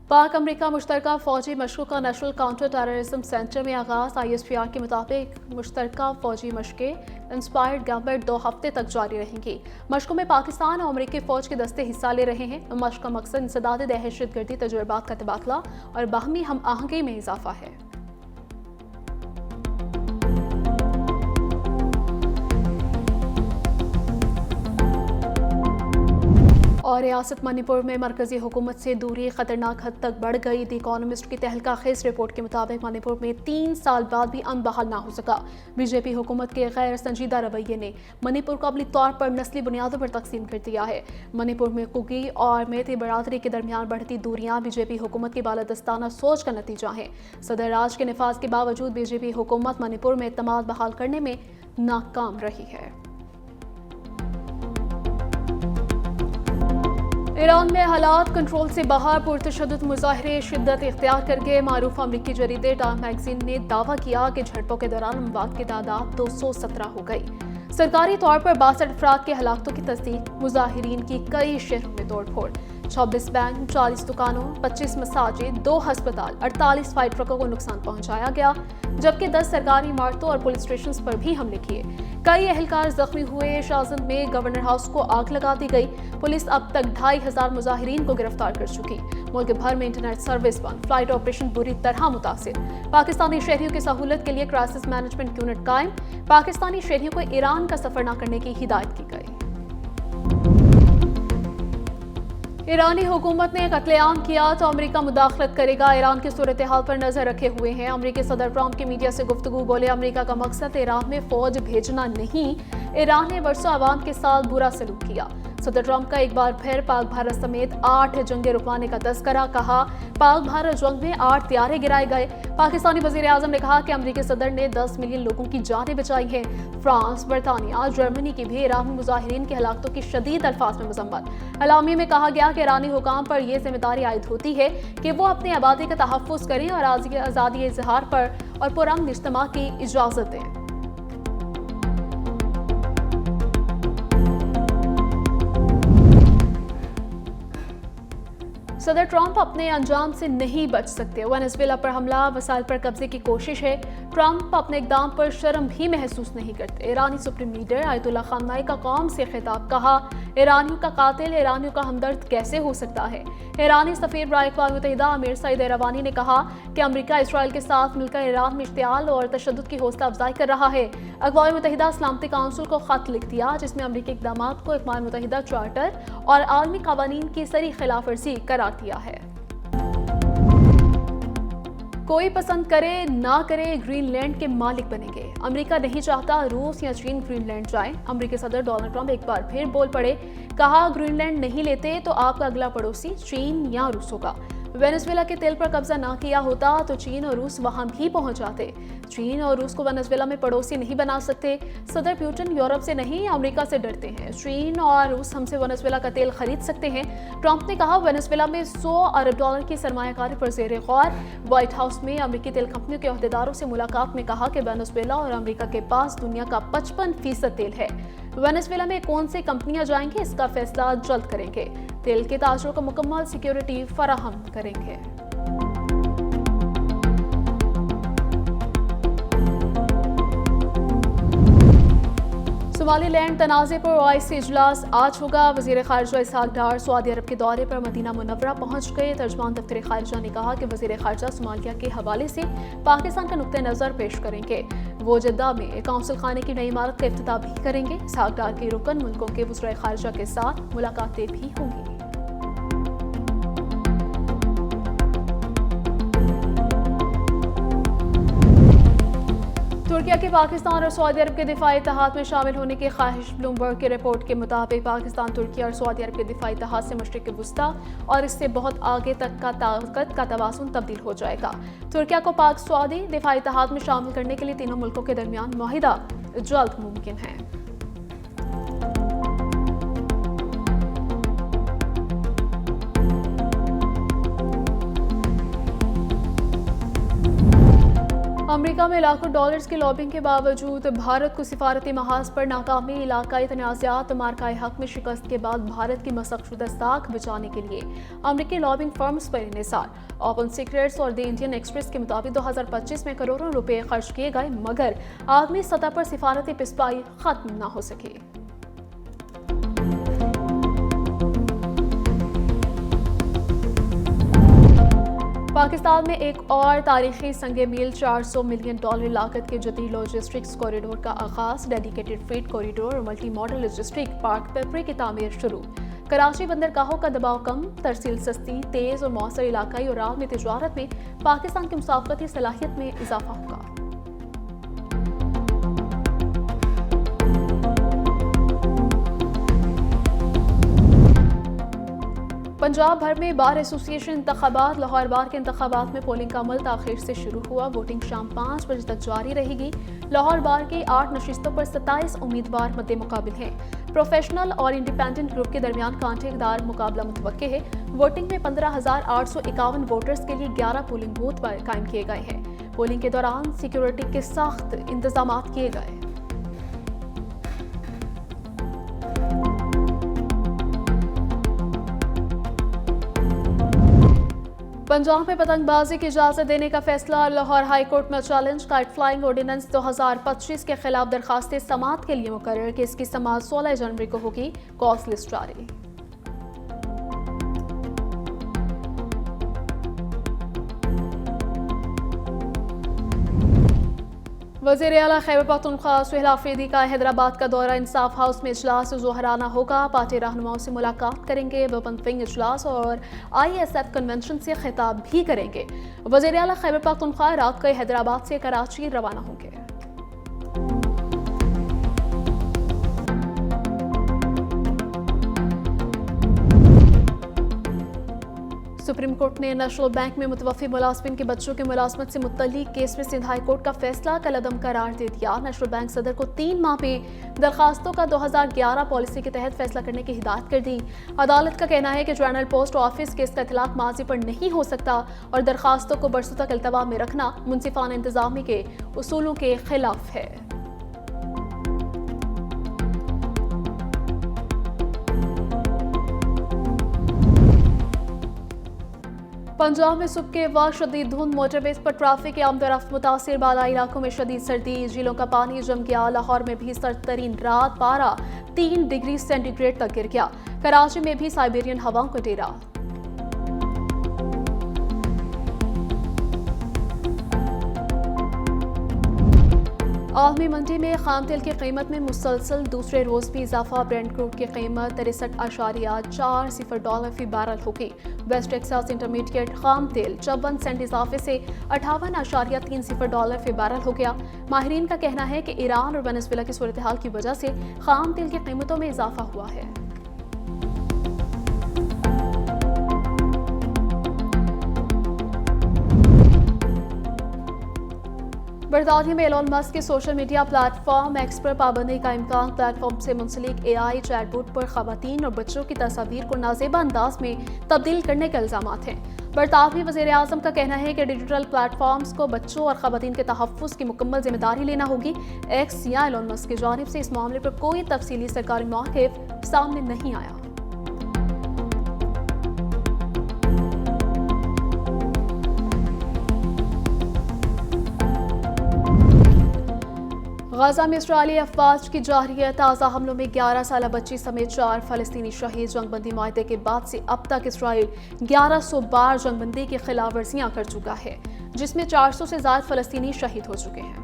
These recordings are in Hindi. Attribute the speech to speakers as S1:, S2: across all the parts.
S1: पाक अमरीका मुश्तरका फौजी मशकों का नेशनल काउंटर टेररिज्म सेंटर में आगाज। ISPR के मुताबिक मुश्तरका फौजी मशकें इंस्पायर्ड गैम्बिट 2 हफ्ते तक जारी रहेंगी। मशकों में पाकिस्तान और अमरीकी फौज के दस्ते हिस्सा ले रहे हैं। मशक का मकसद इंसदाद दहशतगर्दी तजुर्बात का तबादला और बाहमी हम आहंगी में इजाफा है। और रियासत मणिपुर में मरकजी हुकूमत से दूरी खतरनाक हद तक बढ़ गई। द इकोनॉमिस्ट की तहलका खेज रिपोर्ट के मुताबिक मणिपुर में 3 साल बाद भी अमन बहाल ना हो सका। बीजेपी हुकूमत के गैर संजीदा रवैये ने मणिपुर को अपनी तौर पर नस्ली बुनियादों पर तकसीम कर दिया है। मणिपुर में कुकी और मेते बरादरी के दरमियान बढ़ती दूरियां बीजेपी हुकूमत की बालादस्ताना सोच का नतीजा है। सदर राज के नफाज के बावजूद बीजेपी हुकूमत मणिपुर में एतमाद बहाल करने में नाकाम रही है। ईरान में हालात कंट्रोल से बाहर, पुरतशद्दुद मुजाहरे शिद्दत इख्तियार कर गए। मारूफ अमरीकी जरीदे टाइम मैगजीन ने दावा किया कि झड़पों के दौरान अमवात की तादाद 217 हो गई। सरकारी तौर पर 62 अफराद के हलाकतों की तस्दीक। मुजाहिरीन की कई शहरों में तोड़फोड़। 26 बैंक, 40 दुकानों, 25 मसाजिद, 2 अस्पताल, 48 फायर ट्रकों को नुकसान पहुंचाया गया, जबकि 10 सरकारी इमारतों और पुलिस स्टेशन पर भी हमले किए। कई एहलकार जख्मी हुए। शाहजंद में गवर्नर हाउस को आग लगा दी गई। पुलिस अब तक 2500 मुजाहिरीन को गिरफ्तार कर चुकी। मुल्क भर में इंटरनेट सर्विस बंद, फ्लाइट ऑपरेशन बुरी तरह मुतासिर। पाकिस्तानी शहरियों की सहूलत के लिए क्राइसिस मैनेजमेंट यूनिट कायम। पाकिस्तानी शहरियों को ईरान का सफर न करने की हिदायत की गई। ईरानी हुकूमत ने कत्लेआम किया तो अमेरिका मुदाखलत करेगा। ईरान की सूरत हाल पर नजर रखे हुए हैं। अमेरिकी सदर ट्रंप की मीडिया से गुफ्तगू। बोले, अमेरिका का मकसद ईरान में फौज भेजना नहीं, ईरान ने बरसों अवाम के साथ बुरा सलूक किया। सदर ट्रंप का एक बार फिर पाक भारत समेत 8 जंगे रुकवाने का तस्करा। कहा, पाक भारत जंग में 8 त्यारे गिराए गए। पाकिस्तानी वजीर आजम ने कहा कि अमेरिकी सदर ने 10 मिलियन लोगों की जानें बचाई हैं। फ्रांस, बरतानिया, जर्मनी की भी ईरानी मुजाहिरीन की हलाकतों की शदीद अल्फाज में मजम्मत। अलामी में कहा गया कि ईरानी हुकाम पर यह जिम्मेदारी आयद होती है कि वो अपनी आबादी का तहफ़्फ़ुज़ करें और आज़ादी इज़हार पर और पुरअमन इज्तिमा की इजाज़त दें। सदर ट्रंप अपने अंजाम से नहीं बच सकते। वेनेजुएला पर हमला, वसाइल पर कब्जे की कोशिश है। ट्रंप अपने इक़दाम पर शर्म भी महसूस नहीं करते। ईरानी सुप्रीम लीडर आयतुल्लाह ख़ामनेई का कौम से खिताब। कहा, ईरानियों का कातिल ईरानियों का हमदर्द कैसे हो सकता है। ईरानी सफ़ीर बराए अक़वाम मुत्तहिदा आमिर सईद इरवानी ने कहा कि अमेरिका इसराइल के साथ मिलकर ईरान में इश्तियाल और तशद्दुद की हौसला अफजाई कर रहा है। अक़वाम मुत्तहिदा सलामती काउंसिल को खत लिख दिया, जिसमें अमेरिकी इक़दाम को अक़वाम मुत्तहिदा चार्टर और आलमी क़वानीन की सरी खिलाफ वर्जी करार दिया है। कोई पसंद करे ना करे, ग्रीनलैंड के मालिक बनेंगे। अमेरिका नहीं चाहता रूस या चीन ग्रीनलैंड जाए। अमेरिकी सदर डोनाल्ड ट्रंप एक बार फिर बोल पड़े। कहा, ग्रीनलैंड नहीं लेते तो आपका अगला पड़ोसी चीन या रूस होगा। वेनेजुएला के तेल पर कब्जा ना किया होता तो चीन और रूस वहां भी पहुंच जाते। चीन और रूस को वेनेजुएला में पड़ोसी नहीं बना सकते। सदर पुतिन यूरोप से नहीं अमेरिका से डरते हैं। चीन और रूस हमसे वेनेजुएला का तेल खरीद सकते हैं। ट्रंप ने कहा, वेनेजुएला में $100 अरब की सरमायाकारी पर ज़ेर गौर। व्हाइट हाउस में अमेरिकी तेल कंपनियों के अहदेदारों से मुलाकात में कहा कि वेनेजुएला और अमेरिका के पास दुनिया का 55% तेल है। वेनेजुएला में कौन सी कंपनियां जाएंगी, इसका फैसला जल्द करेंगे। तेल के ताजरों को मुकम्मल सिक्योरिटी फराहम करेंगे। सोमालीलैंड तनाज़े पर OIC इजलास आज होगा। वज़ीर ख़ारिजा इसहाक डार सऊदी अरब के दौरे पर मदीना मुनव्वरा पहुंच गए। तर्जमान दफ्तर ख़ारिजा ने कहा कि वज़ीर ख़ारिजा सोमालिया के हवाले से पाकिस्तान का नुक्ता नज़र पेश करेंगे। वो जद्दा में काउंसिल खाने की नई इमारत का इफ्तिताह भी करेंगे। इसहाक डार के रुकन मुल्कों के वज़ीर ख़ारिजा के साथ मुलाकातें भी होंगी। तुर्किया के पाकिस्तान और सऊदी अरब के दिफाई इत्तेहाद में शामिल होने की ख्वाहिश। ब्लूमबर्ग की रिपोर्ट के मुताबिक पाकिस्तान, तुर्किया और सऊदी अरब के दिफाई इत्तेहाद से मशरिक़ वुस्ता और इससे बहुत आगे तक का ताकत का तवाज़ुन तब्दील हो जाएगा। तुर्किया को पाक सऊदी दिफाई इत्तेहाद में शामिल करने के लिए तीनों मुल्कों के दरमियान मुआहिदा जल्द मुमकिन है। अमेरिका में लाखों डॉलर्स की लॉबिंग के बावजूद भारत को सिफारती महाज पर नाकामी, इलाकाई तनाज़ात, मार्काए हक में शिकस्त के बाद भारत की मशक़शुदा साख बचाने के लिए अमेरिकी लॉबिंग फर्म्स पर इन्हिसार। ओपन सीक्रेट्स और द इंडियन एक्सप्रेस के मुताबिक 2025 में करोड़ों रुपए खर्च किए गए, मगर आलमी सतह पर सिफारती पिसपाई खत्म न हो सकी। पाकिस्तान में एक और तारीखी संगे मील $400 मिलियन लागत के जदीद लॉजिस्टिक्स कॉरिडोर का आगाज। डेडिकेटेड फ्रेट कॉरिडोर और मल्टी मॉडल लॉजिस्टिक पार्क पेपरे की तामीर शुरू। कराची बंदरगाहों का दबाव कम, तरसील सस्ती, तेज और मौसर इलाकाई और आलमी तिजारत में पाकिस्तान की मुसाफरती सलाहियत में इजाफा होगा। पंजाब भर में बार एसोसिएशन इंतखाबात। लाहौर बार के इंतखाबात में पोलिंग का अमल ताखिर से शुरू हुआ। वोटिंग शाम 5 बजे तक जारी रहेगी। लाहौर बार की 8 नशिस्तों पर 27 उम्मीदवार मद्दे मुकाबिल हैं। प्रोफेशनल और इंडिपेंडेंट ग्रुप के दरमियान कांटेदार मुकाबला मुतवक्के है। वोटिंग में 15,851 वोटर्स के लिए 11 पोलिंग बूथ कायम किए गए हैं। पोलिंग के दौरान सिक्योरिटी के सख्त इंतजाम किए गए। पंजाब में पतंगबाजी की इजाजत देने का फैसला। लाहौर हाई कोर्ट में चैलेंज। काइट फ्लाइंग ऑर्डिनेंस 2025 के खिलाफ दरखास्तें समाअत के लिए मुकर्रर। केस की समाअत 16 जनवरी को होगी। कॉज लिस्ट जारी। वज़ीर आला खैबर पख्तूनख्वा सुहेल आफरीदी का हैदराबाद का दौरा। इंसाफ हाउस में इजलास ज़ोहराना होगा। पार्टी रहनुमाओं से मुलाकात करेंगे। वेपन विंग इजलास और ISF कन्वेंशन से खिताब भी करेंगे। वज़ीर आला खैबर पख्तूनख्वा रात को हैदराबाद से कराची रवाना होंगे। सुप्रीम कोर्ट ने नेशनल बैंक में मुतवफ़ी मुलाजमिन के बच्चों की मुलाजमत से मुतल्लिक केस में सिंध हाई कोर्ट का फैसला कलअदम करार दे दिया। नेशनल बैंक सदर को 3 माह में दरखास्तों का 2011 पॉलिसी के तहत फैसला करने की हिदायत कर दी। अदालत का कहना है कि जनरल पोस्ट ऑफिस केस का इतलाक माजी पर नहीं हो सकता और दरखास्तों को बरसों तक अल्तवा में रखना मुनसिफाना इंतजामी के उसूलों के खिलाफ है। पंजाब में सुबह के वक्त शदीद धुंध, मोटरवेज पर ट्रैफिक आमदरफ्त मुतासिर। बाला इलाकों में शदीद सर्दी, झीलों का पानी जम गया। लाहौर में भी सर्द तरीन रात, पारा 3 डिग्री सेंटीग्रेड तक गिर गया। कराची में भी साइबेरियन हवाओं का डेरा। आलमी मंडी में खाम तेल की कीमत में मुसलसल दूसरे रोज भी इजाफा। ब्रेंट क्रूड की कीमत $63.40 फी बैरल होगी। वेस्ट टेक्सास इंटरमीडिएट खाम तेल 54 सेंट इजाफे से $58.30 फी बैरल हो गया। माहिरीन का कहना है कि ईरान और वेनेजुएला की सूरत हाल की वजह से खाम तेल की कीमतों में इजाफा हुआ है। बरतानिया में एलोन मस्क के सोशल मीडिया प्लेटफॉर्म एक्स पर पाबंदी का इम्कान। प्लेटफॉर्म से मुंसलिक AI चैटबोट पर खवातीन और बच्चों की तस्वीर को नाजेबा अंदाज में तब्दील करने के इल्जाम हैं। बरतानवी वज़ीर आज़म का कहना है कि डिजिटल प्लेटफॉर्म्स को बच्चों और खवातीन के तहफ़्फ़ुज़ की मुकम्मल जिम्मेदारी लेना होगी। एक्स या एलोन मस्क की जानिब से इस मामले पर कोई तफसीली सरकारी मौक़िफ़ सामने नहीं आया। गाजा में इस्राईली अफवाज की जारी ताज़ा हमलों में 11 साला बच्ची समेत 4 फ़लस्तीनी शहीद। जंगबंदी माहदे के बाद से अब तक इसराइल 1100 बार जंगबंदी की खिलाफ वर्जियां कर चुका है, जिसमें 400 से ज़्यादा फ़लस्तीनी शहीद हो चुके हैं।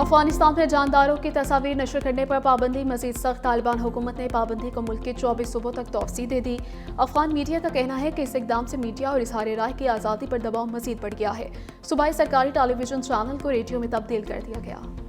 S1: अफगानिस्तान में जानदारों की तस्वीर नशर करने पर पाबंदी मजीद सख्त। तालिबान हुकूमत ने पाबंदी को मुल्क के 24 सूबों तक तौसीह दे दी। अफगान मीडिया का कहना है कि इस इकदाम से मीडिया और इज़हार राय की आज़ादी पर दबाव मजीद बढ़ गया है। सूबाई सरकारी टेलीविजन चैनल को रेडियो में तब्दील कर दिया गया।